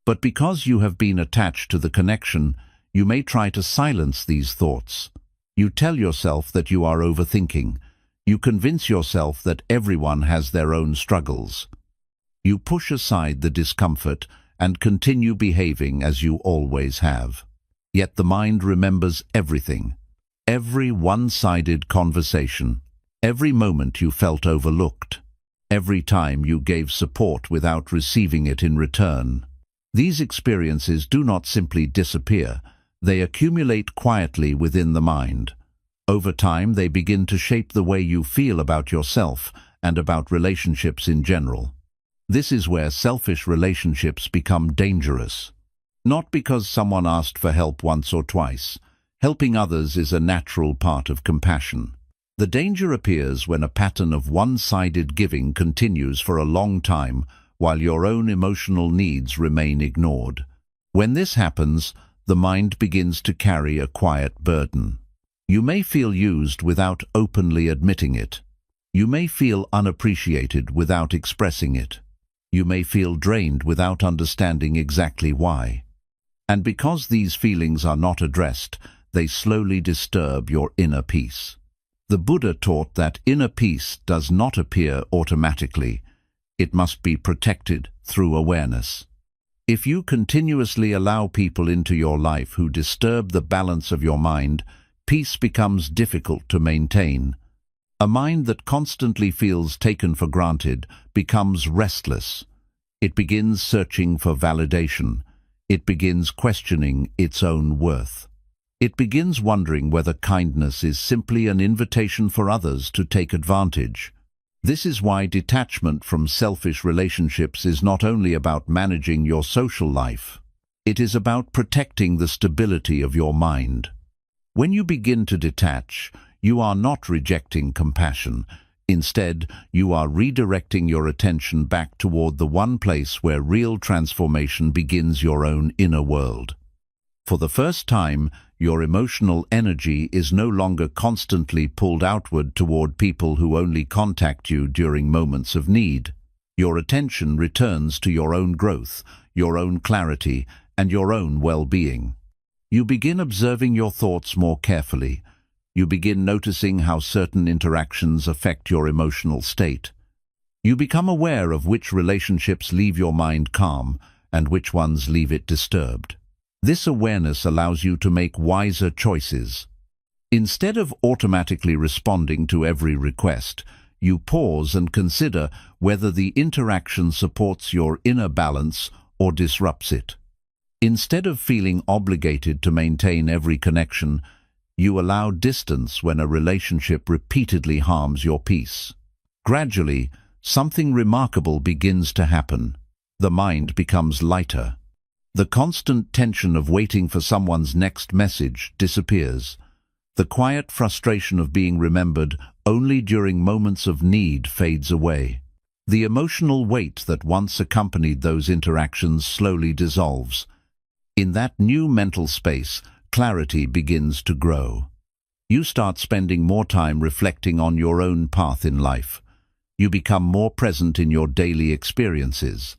But because you have been attached to the connection, you may try to silence these thoughts. You tell yourself that you are overthinking. You convince yourself that everyone has their own struggles. You push aside the discomfort and continue behaving as you always have. Yet the mind remembers everything. Every one-sided conversation, every moment you felt overlooked, every time you gave support without receiving it in return. These experiences do not simply disappear, they accumulate quietly within the mind. Over time, they begin to shape the way you feel about yourself and about relationships in general. This is where selfish relationships become dangerous. Not because someone asked for help once or twice. Helping others is a natural part of compassion. The danger appears when a pattern of one-sided giving continues for a long time while your own emotional needs remain ignored. When this happens, the mind begins to carry a quiet burden. You may feel used without openly admitting it. You may feel unappreciated without expressing it. You may feel drained without understanding exactly why. And because these feelings are not addressed, they slowly disturb your inner peace. The Buddha taught that inner peace does not appear automatically. It must be protected through awareness. If you continuously allow people into your life who disturb the balance of your mind, peace becomes difficult to maintain. A mind that constantly feels taken for granted becomes restless. It begins searching for validation. It begins questioning its own worth. It begins wondering whether kindness is simply an invitation for others to take advantage. This is why detachment from selfish relationships is not only about managing your social life. It is about protecting the stability of your mind. When you begin to detach, you are not rejecting compassion. Instead, you are redirecting your attention back toward the one place where real transformation begins: your own inner world. For the first time, your emotional energy is no longer constantly pulled outward toward people who only contact you during moments of need. Your attention returns to your own growth, your own clarity, and your own well-being. You begin observing your thoughts more carefully. You begin noticing how certain interactions affect your emotional state. You become aware of which relationships leave your mind calm and which ones leave it disturbed. This awareness allows you to make wiser choices. Instead of automatically responding to every request, you pause and consider whether the interaction supports your inner balance or disrupts it. Instead of feeling obligated to maintain every connection, you allow distance when a relationship repeatedly harms your peace. Gradually, something remarkable begins to happen. The mind becomes lighter. The constant tension of waiting for someone's next message disappears. The quiet frustration of being remembered only during moments of need fades away. The emotional weight that once accompanied those interactions slowly dissolves. In that new mental space, clarity begins to grow. You start spending more time reflecting on your own path in life. You become more present in your daily experiences.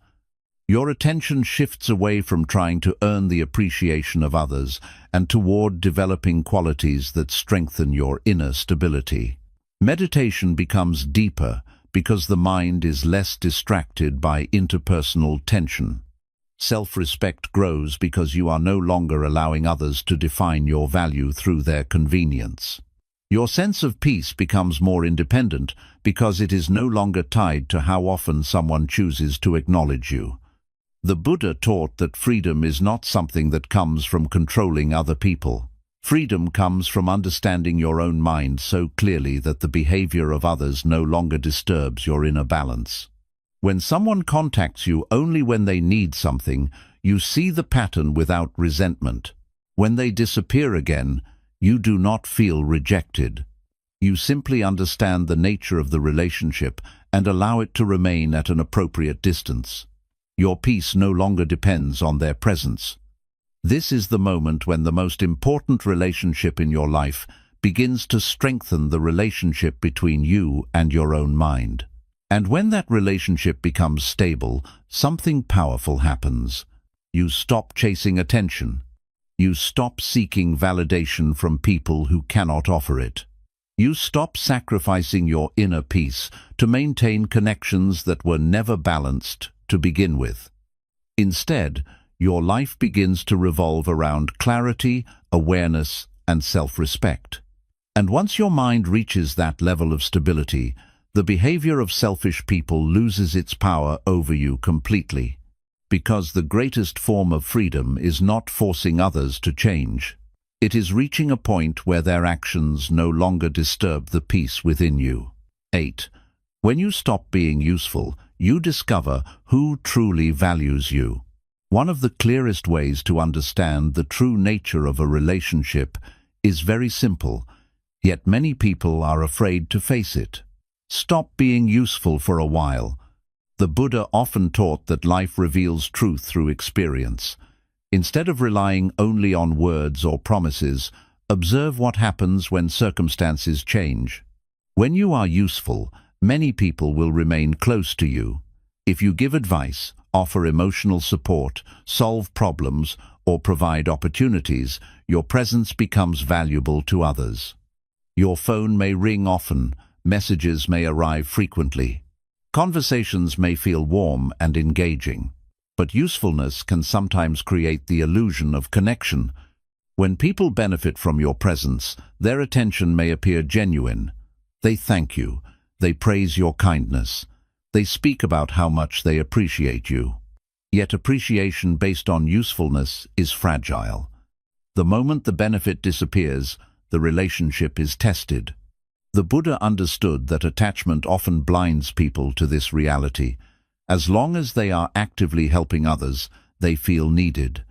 Your attention shifts away from trying to earn the appreciation of others and toward developing qualities that strengthen your inner stability. Meditation becomes deeper because the mind is less distracted by interpersonal tension. Self-respect grows because you are no longer allowing others to define your value through their convenience. Your sense of peace becomes more independent because it is no longer tied to how often someone chooses to acknowledge you. The Buddha taught that freedom is not something that comes from controlling other people. Freedom comes from understanding your own mind so clearly that the behavior of others no longer disturbs your inner balance. When someone contacts you only when they need something, you see the pattern without resentment. When they disappear again, you do not feel rejected. You simply understand the nature of the relationship and allow it to remain at an appropriate distance. Your peace no longer depends on their presence. This is the moment when the most important relationship in your life begins to strengthen the relationship between you and your own mind. And when that relationship becomes stable, something powerful happens. You stop chasing attention. You stop seeking validation from people who cannot offer it. You stop sacrificing your inner peace to maintain connections that were never balanced to begin with. Instead, your life begins to revolve around clarity, awareness, and self-respect. And once your mind reaches that level of stability, the behavior of selfish people loses its power over you completely. Because the greatest form of freedom is not forcing others to change. It is reaching a point where their actions no longer disturb the peace within you. 8. When you stop being useful, you discover who truly values you. One of the clearest ways to understand the true nature of a relationship is very simple, yet many people are afraid to face it. Stop being useful for a while. The Buddha often taught that life reveals truth through experience. Instead of relying only on words or promises, observe what happens when circumstances change. When you are useful, many people will remain close to you. If you give advice, offer emotional support, solve problems, or provide opportunities, your presence becomes valuable to others. Your phone may ring often, messages may arrive frequently. Conversations may feel warm and engaging. But usefulness can sometimes create the illusion of connection. When people benefit from your presence, their attention may appear genuine. They thank you. They praise your kindness. They speak about how much they appreciate you. Yet appreciation based on usefulness is fragile. The moment the benefit disappears, the relationship is tested. The Buddha understood that attachment often blinds people to this reality. As long as they are actively helping others, they feel needed.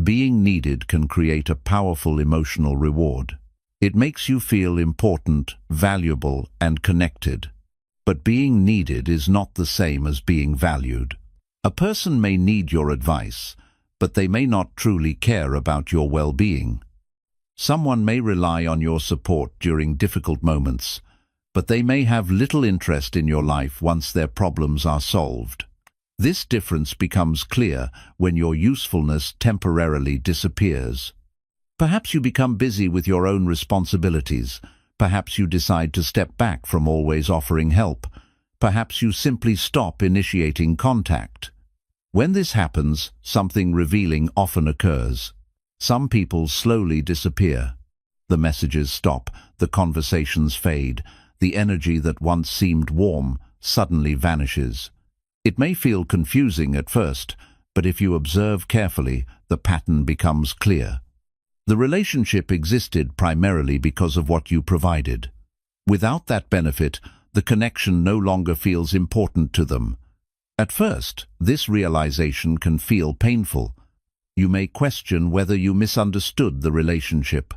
Being needed can create a powerful emotional reward. It makes you feel important, valuable, and connected. But being needed is not the same as being valued. A person may need your advice, but they may not truly care about your well-being. Someone may rely on your support during difficult moments, but they may have little interest in your life once their problems are solved. This difference becomes clear when your usefulness temporarily disappears. Perhaps you become busy with your own responsibilities. Perhaps you decide to step back from always offering help. Perhaps you simply stop initiating contact. When this happens, something revealing often occurs. Some people slowly disappear. The messages stop, the conversations fade, the energy that once seemed warm suddenly vanishes. It may feel confusing at first, but if you observe carefully, the pattern becomes clear. The relationship existed primarily because of what you provided. Without that benefit, the connection no longer feels important to them. At first, this realization can feel painful. You may question whether you misunderstood the relationship.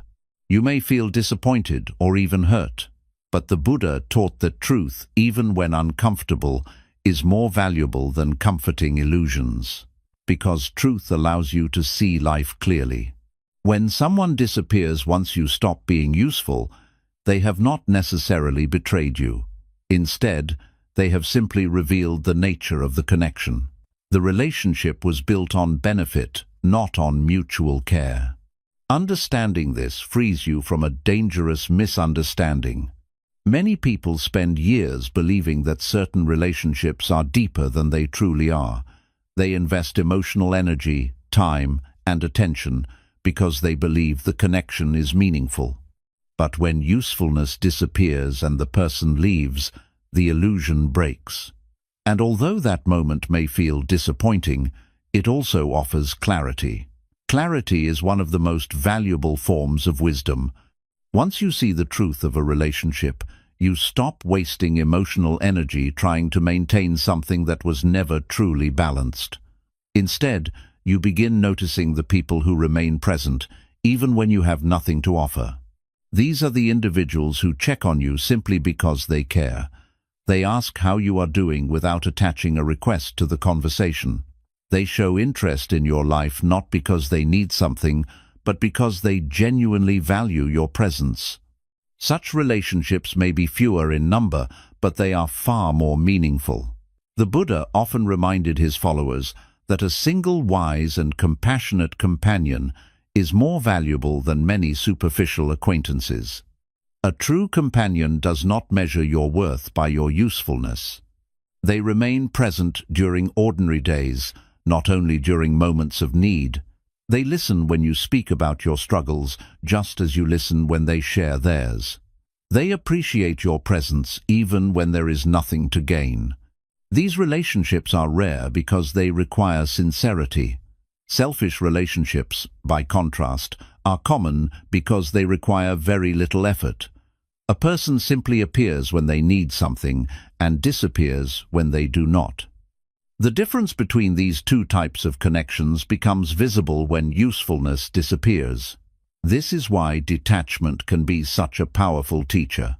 You may feel disappointed or even hurt. But the Buddha taught that truth, even when uncomfortable, is more valuable than comforting illusions, because truth allows you to see life clearly. When someone disappears once you stop being useful, they have not necessarily betrayed you. Instead, they have simply revealed the nature of the connection. The relationship was built on benefit, not on mutual care. Understanding this frees you from a dangerous misunderstanding. Many people spend years believing that certain relationships are deeper than they truly are. They invest emotional energy, time, and attention because they believe the connection is meaningful. But when usefulness disappears and the person leaves, the illusion breaks. And although that moment may feel disappointing, it also offers clarity. Clarity is one of the most valuable forms of wisdom. Once you see the truth of a relationship, you stop wasting emotional energy trying to maintain something that was never truly balanced. Instead, you begin noticing the people who remain present, even when you have nothing to offer. These are the individuals who check on you simply because they care. They ask how you are doing without attaching a request to the conversation. They show interest in your life not because they need something, but because they genuinely value your presence. Such relationships may be fewer in number, but they are far more meaningful. The Buddha often reminded his followers that a single wise and compassionate companion is more valuable than many superficial acquaintances. A true companion does not measure your worth by your usefulness. They remain present during ordinary days, not only during moments of need. They listen when you speak about your struggles, just as you listen when they share theirs. They appreciate your presence even when there is nothing to gain. These relationships are rare because they require sincerity. Selfish relationships, by contrast, are common because they require very little effort. A person simply appears when they need something and disappears when they do not. The difference between these two types of connections becomes visible when usefulness disappears. This is why detachment can be such a powerful teacher.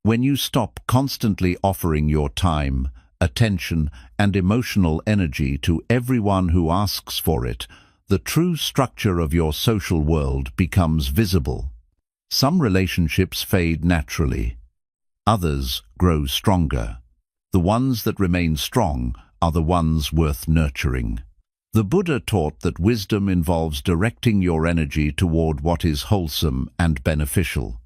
When you stop constantly offering your time, attention, and emotional energy to everyone who asks for it, the true structure of your social world becomes visible. Some relationships fade naturally. Others grow stronger. The ones that remain strong are the ones worth nurturing. The Buddha taught that wisdom involves directing your energy toward what is wholesome and beneficial.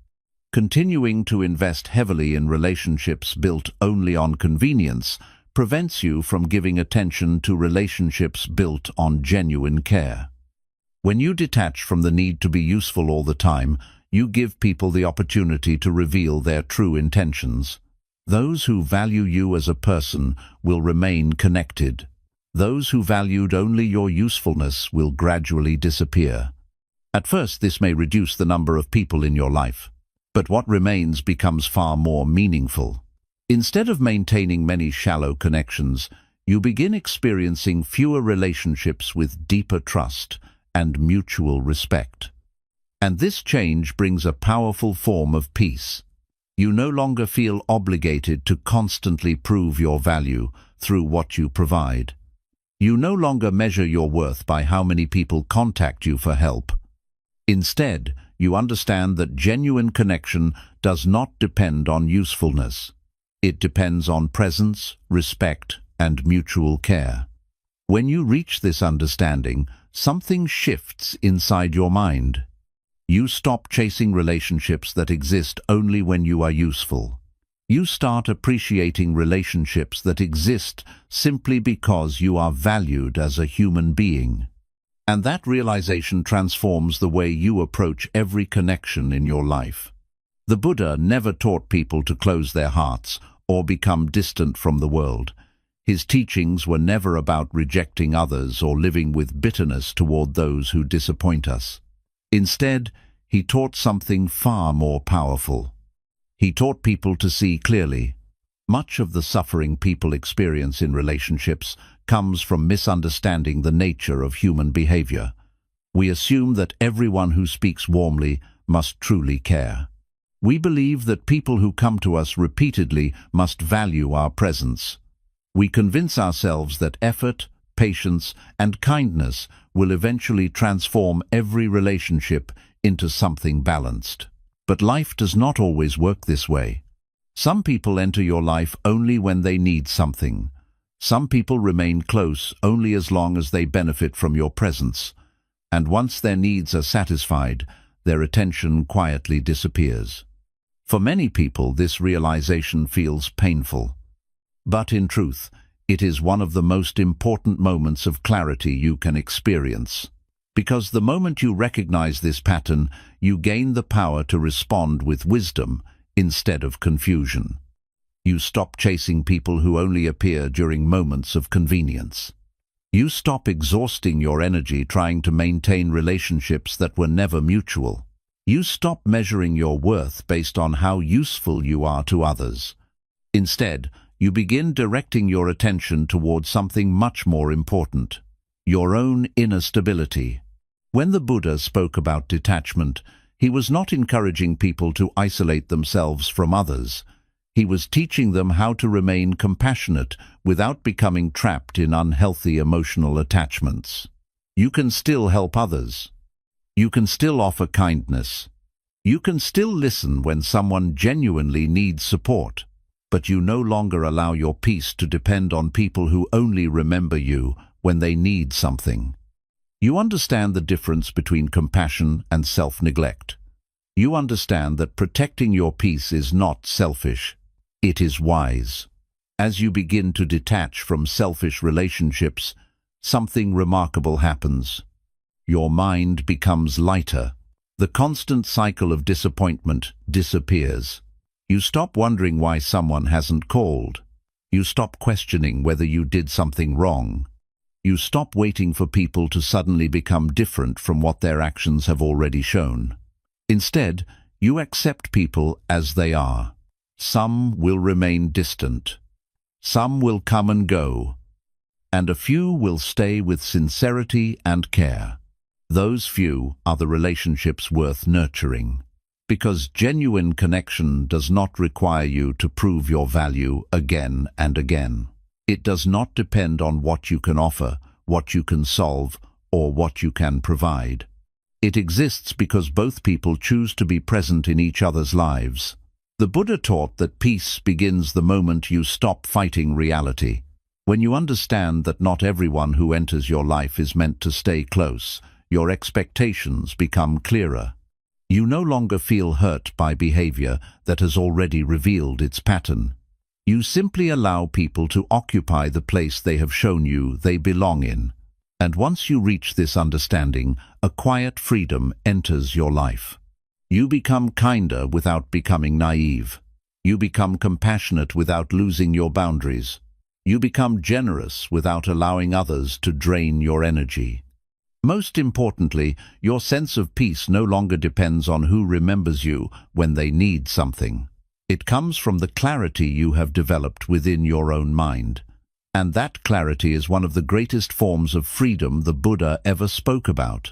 Continuing to invest heavily in relationships built only on convenience prevents you from giving attention to relationships built on genuine care. When you detach from the need to be useful all the time, you give people the opportunity to reveal their true intentions. Those who value you as a person will remain connected. Those who valued only your usefulness will gradually disappear. At first, this may reduce the number of people in your life, but what remains becomes far more meaningful. Instead of maintaining many shallow connections, you begin experiencing fewer relationships with deeper trust and mutual respect. And this change brings a powerful form of peace. You no longer feel obligated to constantly prove your value through what you provide. You no longer measure your worth by how many people contact you for help. Instead, you understand that genuine connection does not depend on usefulness. It depends on presence, respect, and mutual care. When you reach this understanding, something shifts inside your mind. You stop chasing relationships that exist only when you are useful. You start appreciating relationships that exist simply because you are valued as a human being. And that realization transforms the way you approach every connection in your life. The Buddha never taught people to close their hearts or become distant from the world. His teachings were never about rejecting others or living with bitterness toward those who disappoint us. Instead, he taught something far more powerful. He taught people to see clearly. Much of the suffering people experience in relationships comes from misunderstanding the nature of human behavior. We assume that everyone who speaks warmly must truly care. We believe that people who come to us repeatedly must value our presence. We convince ourselves that effort, patience, and kindness will eventually transform every relationship into something balanced. But life does not always work this way. Some people enter your life only when they need something. Some people remain close only as long as they benefit from your presence. And once their needs are satisfied, their attention quietly disappears. For many people, this realization feels painful. But in truth, it is one of the most important moments of clarity you can experience. Because the moment you recognize this pattern, you gain the power to respond with wisdom instead of confusion. You stop chasing people who only appear during moments of convenience. You stop exhausting your energy trying to maintain relationships that were never mutual. You stop measuring your worth based on how useful you are to others. Instead, you begin directing your attention towards something much more important: your own inner stability. When the Buddha spoke about detachment, he was not encouraging people to isolate themselves from others. He was teaching them how to remain compassionate without becoming trapped in unhealthy emotional attachments. You can still help others. You can still offer kindness. You can still listen when someone genuinely needs support. But you no longer allow your peace to depend on people who only remember you when they need something. You understand the difference between compassion and self-neglect. You understand that protecting your peace is not selfish. It is wise. As you begin to detach from selfish relationships, something remarkable happens. Your mind becomes lighter. The constant cycle of disappointment disappears. You stop wondering why someone hasn't called. You stop questioning whether you did something wrong. You stop waiting for people to suddenly become different from what their actions have already shown. Instead, you accept people as they are. Some will remain distant. Some will come and go. And a few will stay with sincerity and care. Those few are the relationships worth nurturing. Because genuine connection does not require you to prove your value again and again. It does not depend on what you can offer, what you can solve, or what you can provide. It exists because both people choose to be present in each other's lives. The Buddha taught that peace begins the moment you stop fighting reality. When you understand that not everyone who enters your life is meant to stay close, your expectations become clearer. You no longer feel hurt by behavior that has already revealed its pattern. You simply allow people to occupy the place they have shown you they belong in. And once you reach this understanding, a quiet freedom enters your life. You become kinder without becoming naive. You become compassionate without losing your boundaries. You become generous without allowing others to drain your energy. Most importantly, your sense of peace no longer depends on who remembers you when they need something. It comes from the clarity you have developed within your own mind. And that clarity is one of the greatest forms of freedom the Buddha ever spoke about.